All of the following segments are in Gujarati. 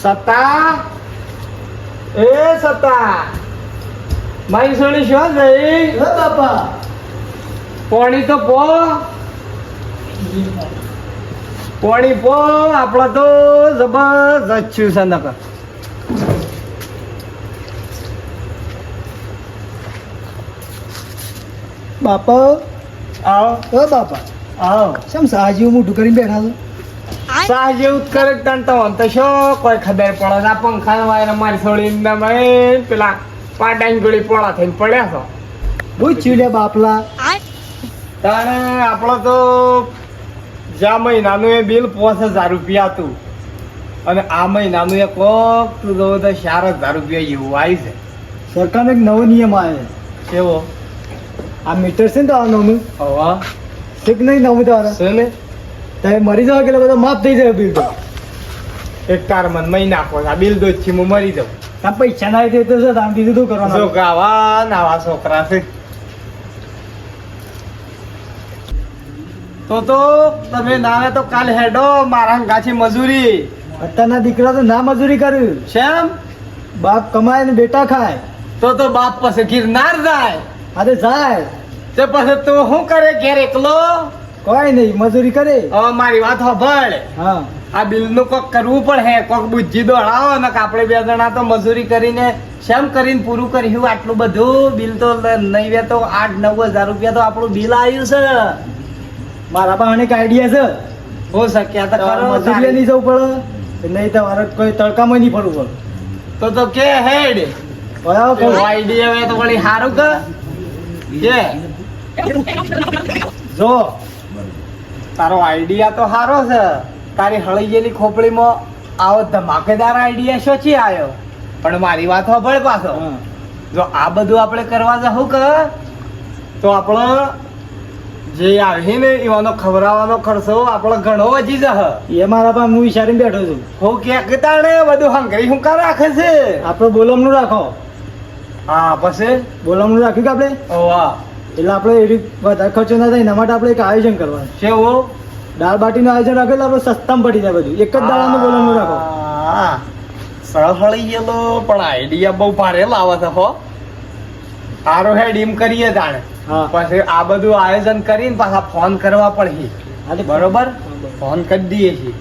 સતા એ સતા મારી સોની શું ગઈ હે બાપા પોણી તો પો પોણી પો આપડે તો જબરજસ્ત છું છે નકર બાપા આવો હે બાપા આવો શેમ સાજી મોઢું કરીને બેઠા છો સાહ જેવું જ કરે તને તો આમ તો શું કોઈ ખબર પડે ના પંખા વાયર મારી સોળી પેલા પાડાની ગોળી પોળા થઈને પડ્યા છો પૂછ્યું લે બાપલા તાણે આપણો તો જ્યાં મહિનાનું એ બિલ 5000 રૂપિયા હતું અને આ મહિનાનું એ કોક તું જોવો તો 4000 રૂપિયા એવું આવી છે સરકારનો એક નવો નિયમ આવે કેવો આ મીટર છે ને તો આ નવનું હવા ઠીક નહીં નવું તારે છે ને તમે મરી જાવ એટલે બધો માફ થઈ જાય બિલ તો એક કાર મન મહી નાખો આ બિલ દો થી હું મરી જાઉં તમે પૈસા ના આવી તો છે આમ બીજું શું જો કરવાનું ગાવા નાવા છોકરા છે તો તમે ના આવે તો કાલ હેડો મારા ગાછી મજૂરી અત્યારના દીકરા તો ના મજૂરી કર્યું શેમ બાપ કમાય ને બેટા ખાય તો બાપ પાસે ગિરનાર જાય અરે જાય તે પછી તું શું કરે ઘેર એકલો કોઈ નહીં મજૂરી કરે હવે મારી વાત સાંભળ હા આ બિલ નું કોક કરવું પડે કોક બુદ્ધિ દોડાવો ને કે આપણે બે જણા તો મજૂરી કરીને શેમ કરીને પૂરું કર્યું આટલું બધું બિલ તો નહીં વે તો 8-9 હજાર રૂપિયા તો આપણું બિલ આવ્યું છે મારા પાસે એક આઈડિયા છે હો શક્યા તો કરો મજૂરી નહીં જવું પડે નહીં તો મારે કોઈ તડકામાં નહીં પડવું પડે તો કે હેડ બરાબર આઈડિયા હોય તો વળી સારું કે જો તારો આઈડિયા તો સારો છે તારી હળી ગયેલી ખોપડીમાં આવો ધમાકેદાર આઈડિયા શોથી આવ્યો પણ મારી વાત સાંભળ પાછો હા. જો આ બધું આપણે કરવા જાઉં કે તો આપણો જે આવે ને એવાનો ખવડાવવાનો ખર્ચો આપણો ઘણો વધી જશે એ મારા પાસે હું વિચારીને બેઠો છું હું કે તાણે બધું હંગરી હું કા રાખે છે આપણે બોલમનું રાખો હા પછી બોલમનું રાખ્યું કે આપણે વાહ એટલે આપણે એવી વધારે ખર્ચો ના થાય એના માટે આપણે એક આયોજન કરવાનું કેવું દાળ બાટીનું આયોજન રાખે એટલે આપણે સસ્તામાં પડી જાય બધું એક જ દાડાનું બોલમનું રાખો હા સળહળી ગયેલો પણ આઈડિયા બહુ ભારે લાવે છે હો સારો હેડ એમ કરીએ જાણે હા પછી આ બધું આયોજન કરીને પાછા ફોન કરવા પડશે હાલે બરોબર ફોન કરી દઈએ છીએ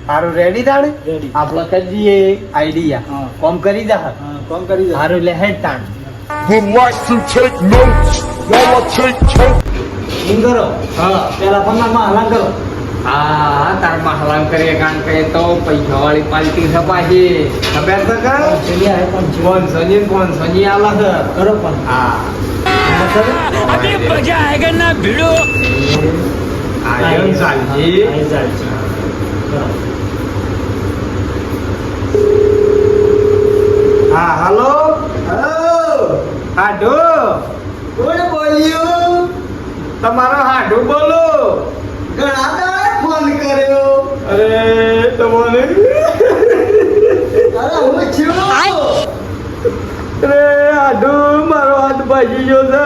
સારું રેડી તાણે Ready. આપણે કરી દઈએ આઈડિયા હા. કોમ કરી જા હા કોમ કરી દે સારું લે હેડ તાણ would like to take notes while I take toke. એમ કરો હા પેલા ફોનમાં હલાન કરો હા તારમાં હલામ કરીએ કારણ કે એ તો પૈસા વાળી પાલટી છે પાછી ખબર છે કે પેલી આવે પણ જીવન 500 ની આલા છે કરો પણ હા अभी मजा आएगा ना भिड़ो આયન સાલજી હા હાલો હાડો કોણ બોલ્યું તમારો હાડો બોલો ઘણા દાડે ફોન કર્યો અરે તમને અરે હું છું અરે હાડો મારો હાથ ભાજી ગયો છે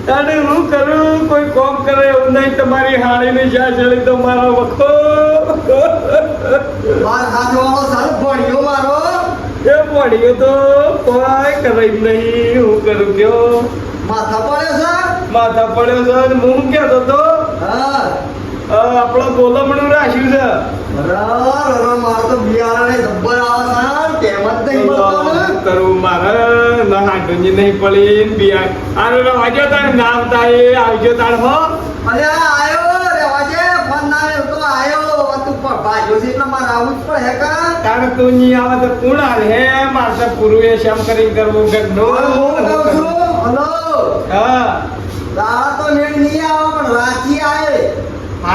તારે હું કરું કોઈ કોમ કરે એવું નહીં તમારી હાડીની જ્યાં ચડી તો મારો વખો એ પડ્યો તો કોઈ કરે નહીં હું કરું કયો માથા પડ્યો છે અને હું કહેતો તો આપણો બોલમણું રાખ્યું છે કરું મારે ના હાડુની નહીં પડી બિયાર આનો વાજો તારે નામ થાય આવજો તાર હો તારે તું નહીં આવે તો કોણ આવે હે મારે તો પૂરું એ શેમ કરી કરવું ગગનો હા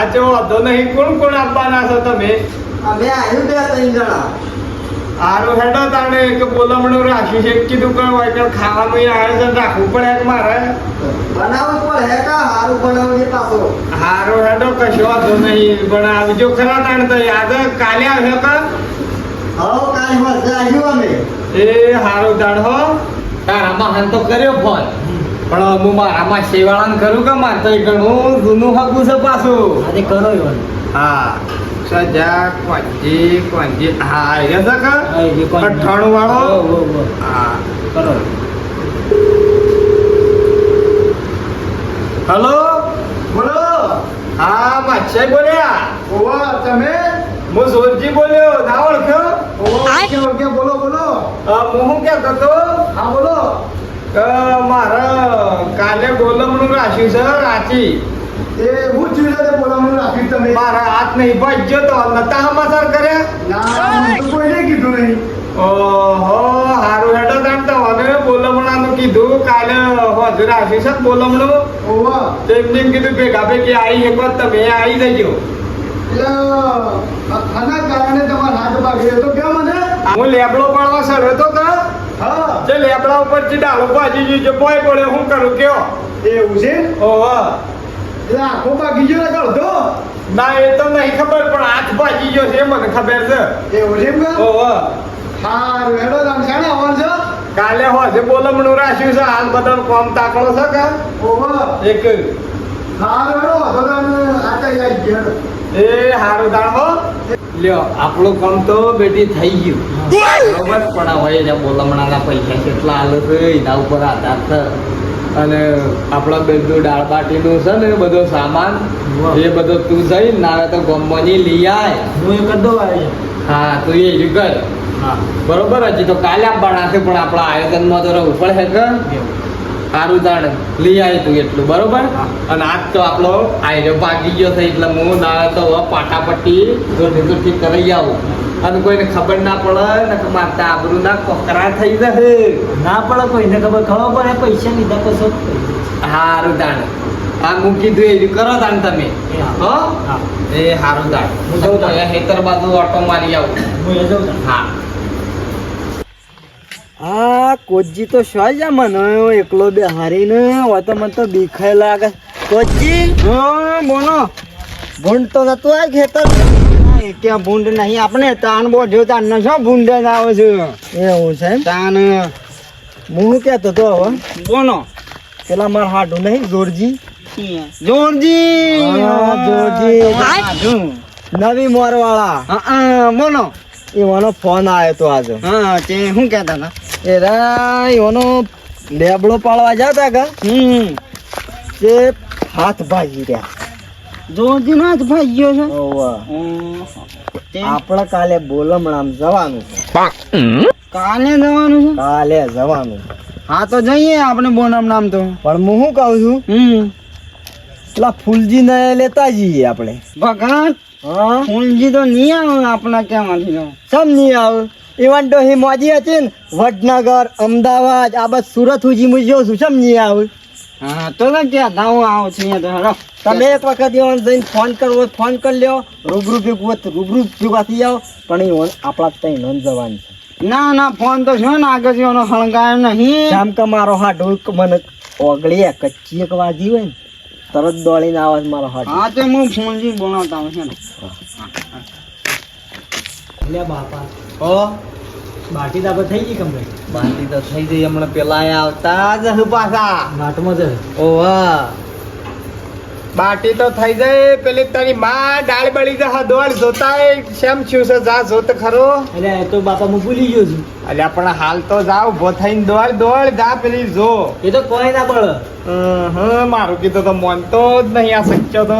સાચો વાંધો નહીં કોણ કોણ આપવાના છો તમે આરો હેડો તાણે એક બોલમણું રાખ્યું છે કીધું કે હોય કે ખાવાનું આયોજન રાખવું પડે કે મારે હારો હેડો કશો વાંધો નહીં પણ આવજો ખરા તાણે તો યાદ કાલે આવ્યો કે એ હારો દાડ હો તારામાં હાન તો કર્યો ફોન પણ હું મારામાં શેવાળાને કરું કે મારે તો એ ઘણું જૂનું હકું છે પાછું આજે કરો એવાનું હા સજા કોંજી હા એ છે કે હા, એ કોણ? 98 વાળો ઓ. હા કરો. હલો બોલો હા માછાઈ બોલ્યા ઓવા તમે હું સોરજી બોલ્યો ના ઓળખ્યો ઓકે બોલો બોલો. હું શું કહેતો હતો હા બોલો. કે મારે કાલે બોલમણું રાખ્યું છે રાંચી એ હું ચીડે બોલાવાનું રાખ્યું તમે. મારા હાથ નહીં ભાજ્યો તો નતા સમાચાર કર્યા ના મને તો કોઈને કીધું નહીં. ઓહો હારું હેડો જાણતો હવે બોલમણાનું કીધું કાલે હજુ રાખ્યું છે બોલમણું ઓવા તો એમને એમ કીધું ભેગા ભેગી આવી એક વાર તમે આવી જજો એટલે આના કારણે તમારા હાથ ભાગ્યો તો કેમ મને? હું લેબડો પાડવા સર હતો કે હા જે લેબડા ઉપરથી ડાલો ભાજી જો બોય પડે હું કરું કયો એવું છે. ઓહો એટલે આખો ભાગી ગયો ને અડધો. ના એ તો નહીં ખબર પણ હાથ ભાજી ગયો છે એ મને ખબર છે એવું છે એમ કે? ઓહો હારું હેડો તમે શાણે આવવાનું છે? કાલે હોજે બોલમણું રાખ્યું છે હાલ બધાનું કામ તાકડો છે કે ઓવા એક હારું હેડો વાંધો નહીં. આ તો યાર ઘેર. એ હારું દાણ હો લ્યો આપણું કામ તો બેટી થઈ ગયું બરોબર પણ હવે એને બોલમણાના પૈસા કેટલા આલે છે એના ઉપર આધાર છે અને આપણા બધું દાળ બાટીનું છે ને બધો સામાન એ બધો તું જઈ ના તો ગમવાની લઈ આય હું એ કરી દઉં આવી. હા તું એ જ કર હા બરોબર હજી તો કાલે આપવાના છે પણ આપણા આયોજનમાં તો રહેવું પડે કે સારું તાણ લઈ આવી તું એટલું બરોબર અને આજ તો આપણો આયરો ભાગી ગયો છે એટલે હું ના તો હવે પાટાપટ્ટી દોઢી કરી આવું અને કોઈને ખબર ના પડે ને કે મારતા આબરૂ ના કોકરા થઈ જશે ના પડે કોઈને ખબર પડે પૈસા લીધા કશો હારું તાણ આ હું કીધું એ રહ્યું કરો તાણ તમે એ હા. હો હા. એ હારું તાણ હું જાઉં તાણ. હેતર બાજુ ઓટો મારી આવું હું એ જાઉં છું. હા આ કોજી તો શું છે મને એકલો બે હારીને હોય તો મને તો બીખાય લાગે. કોજી હા બોલો. ભૂંડ તો નતું આ ખેતર ક્યાં ભૂંડ નહીં આપણે તાન બોધ્યો તાન ને શું ભૂંડ જ આવે છે એવું છે તાન હું કહેતો તો હવે બોલો પેલા મારા હાડું નહીં જોરજી જોરજી નવી મોરવાળા બોલો એવાનો ફોન આવ્યો તો આજે હા તે શું કહેતા હતા એરા એવાનો લેબડો પાડવા જતા કા તે હાથ ભાગી રહ્યા જોરજી નો હાથ ભાગ્યો છે આપણે કાલે બોલમણામ જવાનું છે કાલે જવાનું હા તો જઈએ આપણે બોલમણામ તો પણ હું શું કહું છું પેલા ફૂલજી ને લેતા જઈએ આપણે ભગત હા ફૂલજી તો નહીં આવે આપણા ક્યાંમાંથી સમ નહીં આવે ઇવન તો હી મોજી હતી ને વડનગર અમદાવાદ આ બસ સુરત સુધી હું જોઉં છું સમ નહીં આવે હા તો ક્યાં હું આવું છું અહીંયા તો તમે એક વખત એવો જઈને ફોન કરવો ફોન કરી લ્યો રૂબરૂ ભેગું હોય તો રૂબરૂ ભેગા થઈ જાઓ પણ એ આપણા ત્યાં નોંધ જવાની છે ના ફોન તો છે ને આગળ જેવાનો હળગાયો નહીં જામ કે મારો હાથ મને ઓગળી કચ્ચી એક વાજી હોય ને તરત દોડીને આવે મારો હાથ હા તો હું ફોનજી બોલાવતા હોય છે ને લે બાપા ઓ બાટી તો થઈ ગઈ કમ્પ્લીટ બાકી તો થઈ ગઈ હમણાં પેલા આવતા જ હે પાછા નાટમાં જ ઓવા બાટી તો થઈ જાય પેલી તારી માં ડાળ બળી જા દોડ જોતા શેમ થયું છે જા જોત ખરો અરે એ તો બાપા હું ભૂલી ગયો છું અલ્યા પણ હાલ તો જા ઉભો થઈને દોડ જા પેલી જો એ તો કોઈ ના પડે મારું કીધું તો મન તો જ નહીં આ શક્ય તો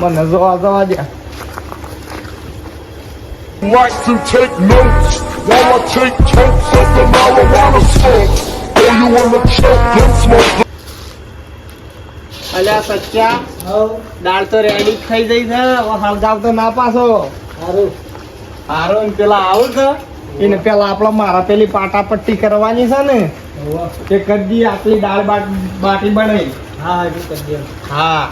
મને જોવા દે Like to take notes while I take totes of the marijuana smoke. Oh, you wanna choke, then smoke. અલ્યા સચ્ચા દાળ તો રેડી થઈ જઈ છે હવે હાલ જાવ તો ના પાછો સારું હારો ને પેલા આવું છે એને પેલા આપડે મારા પેલી પાટાપટ્ટી કરવાની છે ને તે કદી આટલી દાળ બાટી બનાવી હા હજુ કરી દે હા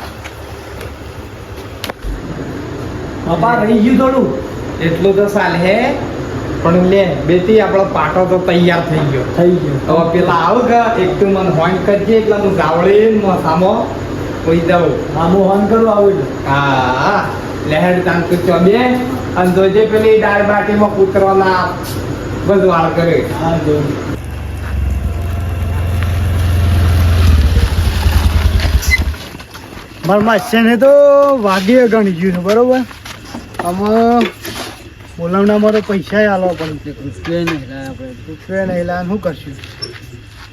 બાપા રહી ગયું થોડું એટલું તો ચાલે હે પણ લે બેટી આપણો પાટો તો તૈયાર થઈ ગયો હવે પેલા આવું કે એક તું મને હોન કરજે એટલે હું ગાવડી સામો કોઈ દઉં હા હું હોન કરું આવું હા લહેર તાન તું ચોબે અને જોજે પેલી દાળ બાટીમાં કૂતરવાના બધું હાલ કરે હા જો મારા માસ્યાને તો વાગીએ ગણી ગયું છે બરોબર. આમાં બોલાવનામાં તો પૈસા આલવા પડે છે. રૂપિયા નહીં લાયા આપણે. રૂપિયા નહીં લાયા શું કરશું?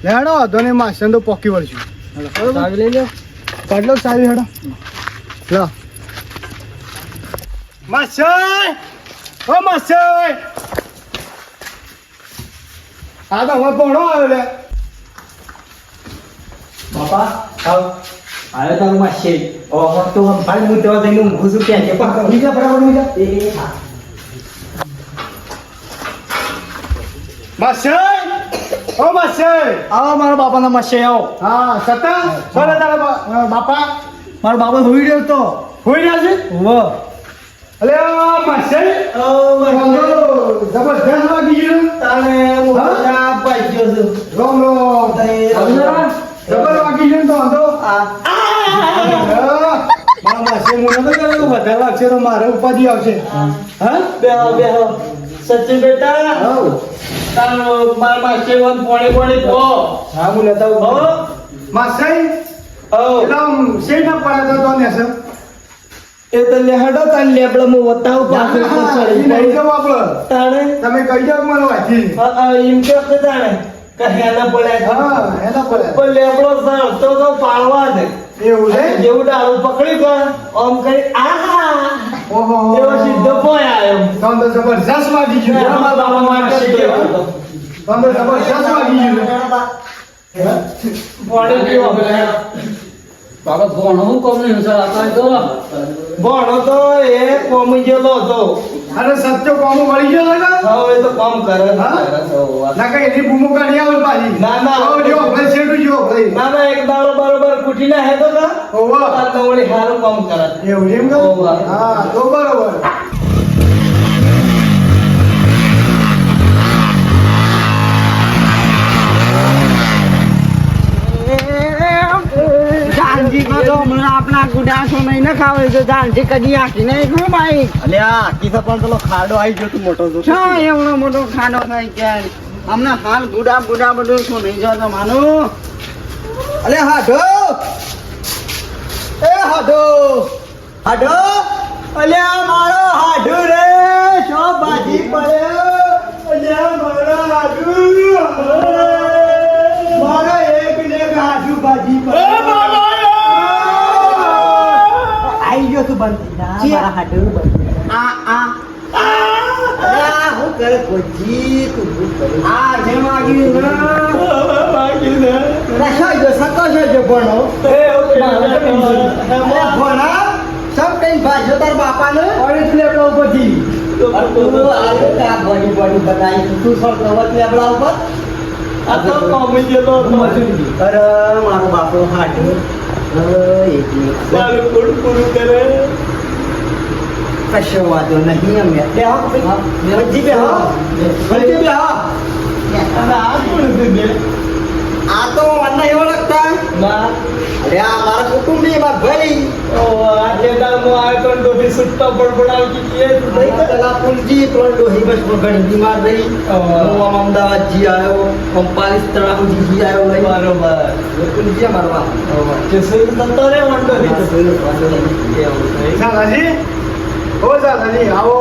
લેડો વાંધો નહીં, માસ્યાને તો પોકી વળશું. ચાવી લઈ લો. કાઢ લો ચાવી હેડો. લો માસ્યાય, ઓ માસ્યાય, આ તો હવે ભણો આવ્યો લે. બાપા આવ આયો તારું માં છે ઓ તો ભાઈ હું તો જઈને ઊંઘું છું ક્યાં કે પણ બીજા બરાબર બીજા એ હા માસ્યાય, ઓ માસ્યાય, આવો મારા બાપાના માં છે આવો. હા સતા બોલે તારા બાપા. મારો બાપા હોઈ રહ્યો તો હોઈ રહ્યા છે. વો અલે માસ્યાય, જબરદસ્ત વાગી ગયું. તારે મોટા ભાઈ ગયો છું રોમ રોમ. જબર વાગી ગયું તો વાંધો. મારા માસે હું નતો કરેલું, વધારે વાગશે તો મારે ઉપાધિ આવશે. હા બેહો બેહો સચ્ચી બેટા તારો મારા માં છે વન પોણી પોણી પો હા હું લેતા હો માસાઈ ઓ એકદમ શેઠા પડે તો ને સર એ તો લેહડો તાન લેબડો મો વતાવ પાછળ નહીં જવું આપણે. તાણે તમે કહી જાવ મને વાંચી. એમ કે તાણે કહેના પડ્યા હા એના પડે પણ લેબડો સરતો તો પાળવા દે એવું છે. જેવું ડાળું પકડી ગયો આમ કરી આ ઓહો એવો સીધો પોય આવ્યો તો જબરદસ્ત વાગી ગયું. મારા બાબા માટે કેવો હતો તો જબરદસ્ત વાગી ગયું. પોણી પીવો બાબા ભણો હું કોમ નહીં સર આપણે તો ભણો તો એ કોમ ગયેલો હતો અરે સત્ય કોમ વળી ગયો ને હવે તો કામ કરે હા? ના કઈ એની ભૂમો કાઢી આવે પાછી. ના, ના. તો જો ભાઈ શેઠું જો ભાઈ. ના ના એક દાડો બરોબર કુટીને હેતો કા ઓહો આ નવળી હારું કામ કરે એવું એમ કે? ઓહો. હા તો બરોબર. જાનજી કો તો હમણાં આપણા ગુડાસો નહીં ને ખાવે તો જાનજી કદી આખી નહીં શું ભાઈ અલે આ આખી તો પણ પેલો ખાડો આવી ગયો તું મોટો તો. શું એવડો મોટો ખાડો થઈ ગયા હમણાં હાલ ગુડા બુડા બધું શું નહીં જતો માનું અલે હાડો એ હાડો હાડો અલે મારો હાડુ રે શો બાજી પડ્યો અલે મારો હાડુ મારો એક ને હાડુ બાજી પડ્યો આવી ગયો તું બંધ થઈ જા મારા હાડું બંધ આ આ આ હું કરે કોજી તું ભૂલ કરે આ જે માગી ને રશો જો સતો જો ભણો ભણા સબ કઈ ભાષો તાર બાપાને ઓરેન્જ લેબડો ઉપરથી તું આલે કા બોડી બોડી બનાવી તું સર કવત લેબડા ઉપર આ તો કામ ગયેલો હતો અરે મારો બાપો હાડું એકલી સારું પૂરું પૂરું કરે કશો વાંધો નહીં અમે બેહો વચ્ચે બેહો વચ્ચે બેહો અને આ કોણ છે બે આ તો મને એવો લગતા ના અરે આ મારા કુટુંબી મારા ભાઈ ઓ આજે દામો આ તો ડોબી સુટ્ટા બડબડાવી દીધી એ ભાઈ તો પેલા પુલજી તો ડોહી બસ ઘણી બીમાર રહી હું આમ અમદાવાદ જી આવ્યો કંપાલીસ તળાવ જી આવ્યો લઈ બરોબર એ પુલજી મારવા કે સુઈ તો રે વંડો સાલાજી ઓ સાલાજી આવો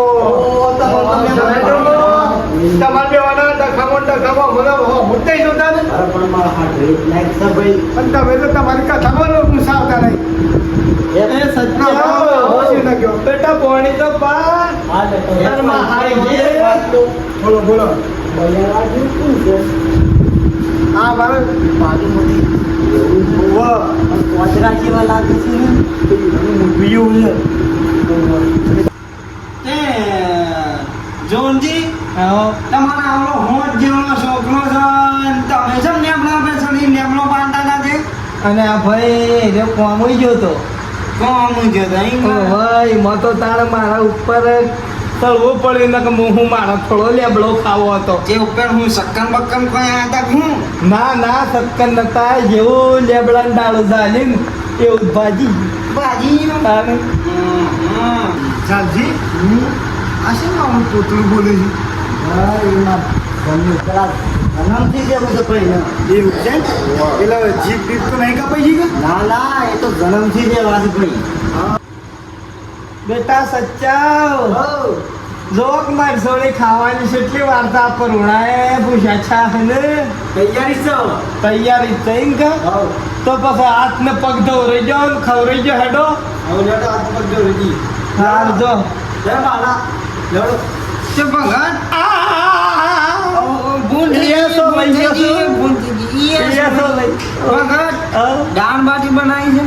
તમારે બેવાના ડખામો મને મુદ્દે જોતા ને અરે પણ મારા હાથ રેત લાઈક છે ભાઈ પણ તમે તો તમારી કથામાં મુસાવતા નહીં. એ સત્ય હોશી ન ગયો. બેટા પોણી તો પા આ બેટો ઘરમાં હારી ગયે. બોલો બોલો બલિયારા શું છે આ મારે બાજુમાંથી વાહ કોચરા જેવા લાગે છે ને બીયું છે જોનજી તમારા આવડો હોટ જેવો છોકરો છે અને તમે જેમ નેમલા બેસણી નેમલો બાંધતા છે અને આ ભાઈ રે કોમ હોઈ ગયો તો કોમ છે તઈ ભાઈ મો તો તારે મારા ઉપર ચડવું પડ્યું ને કે હું મારો થોડો લેબડો ખાવો હતો જે ઉપર હું સક્કન બક્કન કોઈ આતા હું ના ના સત્કન નતા જેવું લેબડા ડાળું ચાલી ને એવું ભાજી બાજી તારે ચાલજી આ શું આવું પોતળું બોલે છે હા એમાં ગમે પેલા જન્મથી જ એવું તો ભાઈ ને. એવું છે એટલે જીપ બીપ તો નહીં કપાઈ ગઈ કે? ના ના એ તો જન્મથી જ એવા છે ભાઈ. બેટા સચ્ચા જોક માર સોળી ખાવાની છે એટલી વાર્તા પર ઉણાય પૂછ્યા છા હને તૈયારી છે હવે. તૈયારી થઈ કે હવ. તો પછી હાથ ને પગ ધોરાઈ જાઓ ને ખવરાઈ જાઓ હેડો હવે લેતો હાથ પગ જોડી દી. હાર જો લે બાલા લેડો. તે ભગત ઈયસો લઈ જશો. ઈયસો લઈ ભગત હા. દાળ બાટી બનાવી છે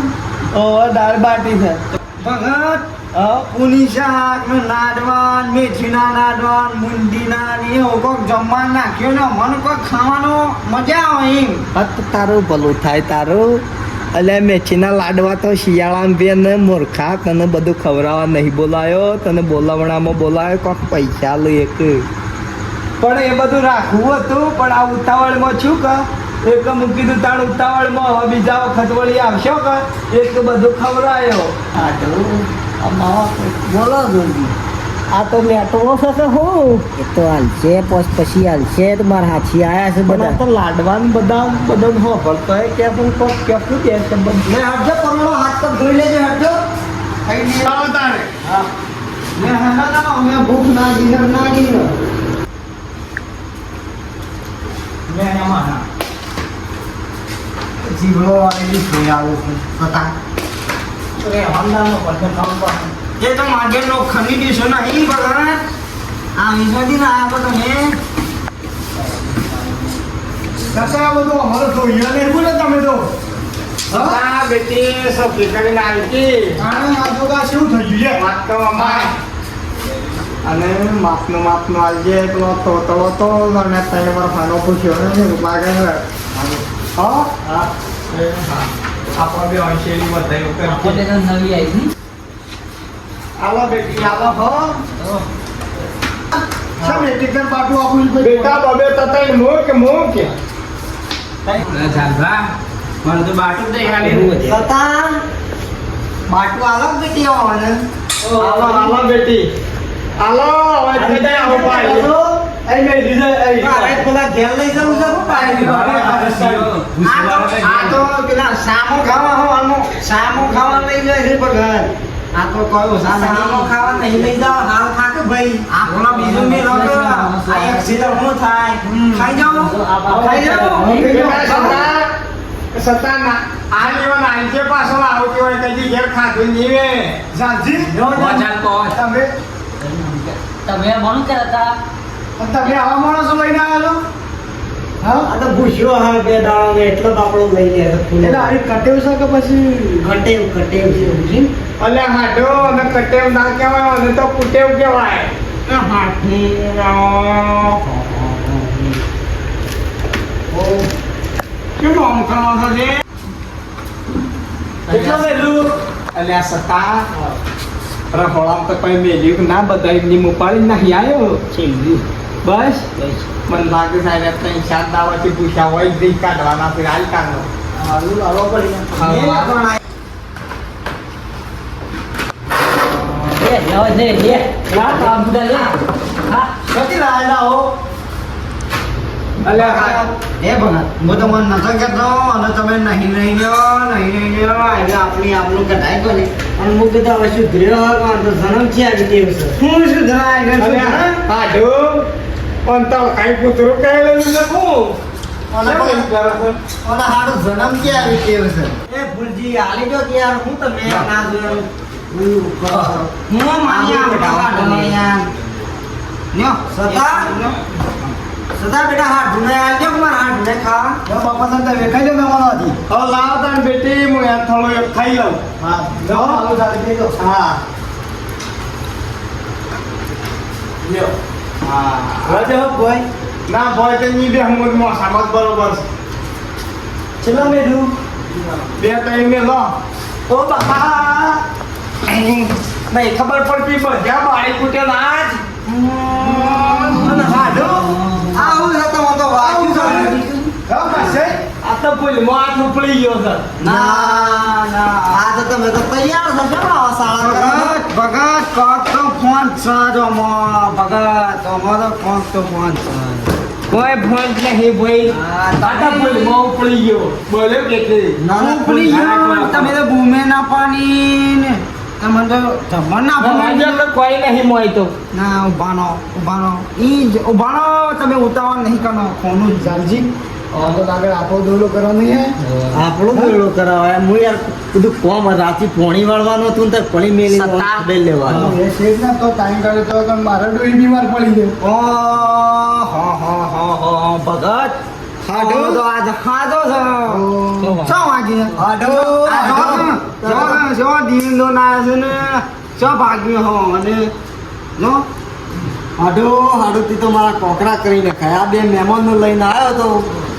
ઓ દાળ બાટી છે ભગત હા. પૂની શાક ને નાડવાન મેથીના નાડવાન મુંડીના ને એવું કોક જમવાનું નાખ્યું ને મને કોઈ ખાવાનો મજા આવે એમ. હત તારું ભલું થાય તારું એટલે મેથીના લાડવા તો શિયાળામાં બે ને મૂર્ખા તને બધું ખવડાવવા નહીં બોલાયો તને બોલાવણામાં બોલાયો કોક પૈસા લો એક પણ એ બધું રાખવું હતું પણ આ ઉતાવળમાં છું કે એક મૂકી દીધું તાણ ઉતાવળમાં હવે બીજા વખત વળી આવશો કે એક બધું ખવડાયો બોલો જલ્દી. આ તો લેટવો છે કે હું એ તો હાલશે પછી હાલશે તો મારા હાથી આયા છે પણ આ તો બધા. લાડવાન બધા હોભળતો હોય કે પણ કોક કેટલું કે છે બધું લે હટજો પરણો હાથ પગ ધોઈ લેજો હટજો. ને હા ના અમે ભૂખ ના જીનર ના જીનર. મેં એમાં જીવડો વાળી જોઈ આવ્યો છું હતા અરે હમણાંનો પડશે કામ પર. એ તો માગે નો ખની દીશો નહીં ભગત આ વિશ્વથી ના આયા તો તમે. કસા બધું અમારો જોઈએ ને બોલે તમે તો હા બેટી સૌથી કરીને આવી હતી આને આ તો કા શું થઈ ગયું છે વાત તો અમારે અને માપનું આલજે પેલો તોતળો તો અને તને મારો ખાનો પૂછ્યો ને માગે હા આપણે બે અંશેલી વધારે આપણે તો નવી આવી હતી. આલો બેટી આલો હો સબ ટિકર પાટું આપું છું બેટા બબે તતઈ મોકે સતા બાટુ આલો બેટી આવવાને. આલો બેટી આલો હવે થઈ આવો પાઈ એ મે દીધે મારે પેલા ઘેર લઈ જવું છે હું પાડી. આ તો પેલા સામો ખાવા લઈ જાય છે ભગત. આ તો કયો સામો ખાવા નહીં લઈ જાઓ હાલ થાકે ભાઈ. આપણો બીજું મેં રોગ આ એક્સિડન્ટ હું થાય ખાઈ જાઓ સતા ના આ લેવા નાનજે પાછો આવતી હોય કદી ઘેર ખાધું નીવે જાજી તમે તમે મન કરતા તમે આવા માણસો લઈને આવ્યા છો આ તો ભૂસ્યો હા બે દાડા એટલો બાપડો લઈ લે એટલે આવી કટેવ છે કે પછી કટેવ છે સમજી. અલે હાડો અને કટેવ ના કહેવાય અને તો કુટેવ કહેવાય કેમ આમ કરવાનો છે એટલો વેલું અલ્યા સતા રહોળામ તો કઈ મેલ્યું ના બધા એમની મુપાડી નાહી આવ્યો બસ મને લાગે સાહેબ ત્રણ ચાર દાવાથી પૂછ્યા હોય જ કાઢવાના ફિર હાલ કાઢો હાલું લાવવો પડી. કતી લાયેલા હો અલ્યા હે ભગત હું તો મન નતો કહેતો અને તમે નહીં લ્યો એટલે આપણું કઢાઈ તો નહીં અને હું કીધું હવે શું ધ્રેય તો જન્મ છે આ રીતે શું સુધરાય અલ્યા હાડો પણ તો કઈ કૂતરું કહેલું લખું ઓલા હાડો જન્મ છે આ રીતે છે એ ભૂલજી હાલી જો યાર હું તમે ના જોયું હું માની આ યાર ન્યો સદા બેટા હાથ ધુને આવજો મારા હાથ ધુને ખા બાપા સંતા વેખાઈ દે મેવાનો હતી હવે લાવ તાણ બેટી હું યાર થોડું એક ખાઈ લઉં હા લો હાલો સાથે દેજો હા લ્યો હા રાજો ભાઈ ના ભય તો ની બે હું મોસામાં બરોબર છે ચલો મેડું બે ત્રણ ને લો ઓ બાપા નહીં ખબર પડતી બધા બાળી કૂટે આજ અને હાડો આવું છે તો વાગ્યું છે હા પાસે આ તો ભૂલ માથ ઉપડી ગયો છે ના આ તો તમે તો તૈયાર છો કેમ આવા સાળા ભગત કોક તો ફોન સાજો મો ભગત અમારો કોક તો ફોન સાજો કોઈ ફોન નહીં ભાઈ આટા ફૂલમાં ઉપડી ગયો બોલ્યો કે ઉપડી ગયો તમે તો ભૂમે ના પાણી ને તમે તો જમવા ના ભણવા તો કોઈ નહીં મોય તો ના ઉભાનો ઈ જ ઉભાનો તમે ઉતાવળ નહીં કરનો ફોનું જાલજી આપણો દોડો કરાવાય હું યાર બધું કોમ રાતે પોણી વાળવાનું હતું ને પોણી મેલી બેલ લેવાનું ઓ ભગત ખાધો તો આજ ખાધો છો વાગી જો દીનો ના છે ને છો ભાગ્યો હો અને નો હાડો તી તો મારા કોકરા કરીને ખાયા બે મહેમાનો લઈને આવ્યો તો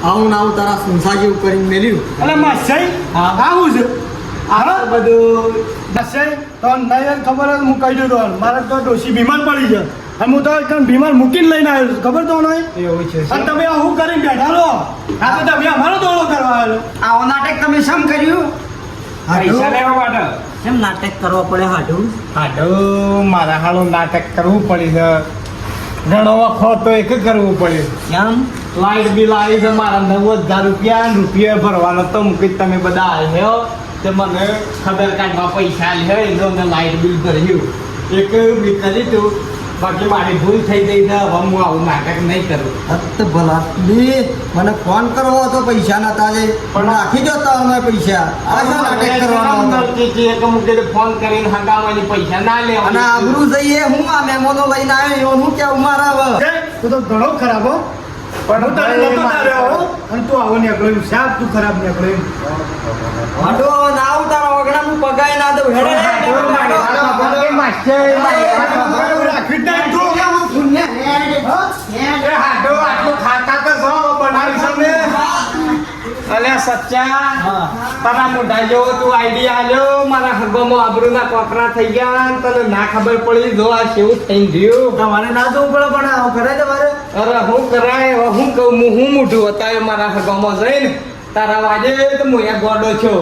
આવું ના આવું તારા સંસા જેવું કરીને મેલ્યું અલે માસાઈ આવું છે આ બધું માસાઈ તો નહીં ખબર જ હું કહી દીધો મારે તો ડોશી બીમાર પડી છે અને હું તો એકદમ બીમાર મૂકીને લઈને આવ્યો છું ખબર તો નહીં એવું છે અને તમે આવું કરીને બેઠા લો આ તો તમે અમારો દોડો કરવા આવ્યો આવો નાટક તમે શમ કર્યું પૈસા લેવા માટે કેમ નાટક કરવા પડે હાડું મારા હાલું નાટક કરવું પડી છે ઘણો વખત તો એક કરવું પડે કેમ લાઈટ બિલ આવી છે મારા 90,000 રૂપિયા ભરવાનો તો મૂકી તમે બધા આવ્યો તે મને ખબર કાઢવા પૈસા આલ્યો એટલે મેં લાઈટ બિલ ભર્યું એક બી કરી તું બાકી મારી ભૂલ થઈ ગઈ છે હવે હું આવું નાટક નહીં કરું હત ભલા બી મને ફોન કરવો હતો પૈસા નતા જે પણ રાખી દો તો અમે પૈસા આ શું નાટક કરવાનો ફોન કરીને હંગાવાની પૈસા ના અને લેવાના આબરૂ જઈએ હું આ મહેમાનો લઈને આવ્યો હું કેવું મારા હવે તું તો ઘણો ખરાબ હો પણ હું તને નતો તાર્યો હો અને તું આવો નીકળ્યો સાહેબ તું ખરાબ નીકળ્યો હાડો ના ઉતારો વગડા હું પગાય ના દઉં હેડે તારા મોઢા જેવો તું આઈડિયા આલ્યો મારા હગોમાં આબરૂના કોકરા થઈ ગયા અને તને ના ખબર પડી જો આ કેવું થઈ ગયું તમારે ના જવું પડે પણ આવું કરે તમારે અરે હું કરાય હવે હું કહું હું મોઢું હતા મારા હગોમાં જઈને તારા વાજે તો હું અહીંયા ગોડો છો